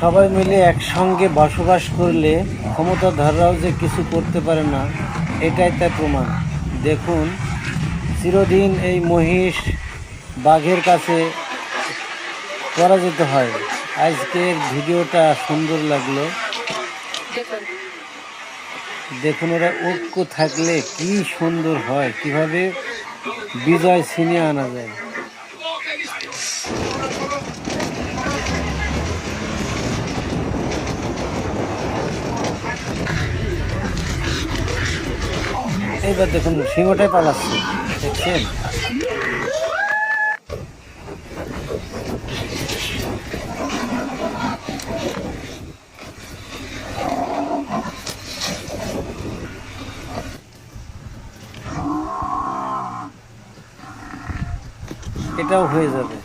সবাই মিলে একসঙ্গে বসবাস করলে ক্ষমতাধররাও যে কিছু করতে পারে না, এটাই তার প্রমাণ। দেখুন, চিরদিন এই মহিষ বাঘের কাছে পরাজিত হয়। আজকের ভিডিওটা সুন্দর লাগলো। দেখুন, ওরা ঐক্য থাকলে কি সুন্দর হয়, কিভাবে বিজয় ছিনিয়ে আনা যায়। এইবার দেখুন, সিংহটাই পালাচ্ছে, দেখছেন? এটাও হয়ে যাবে।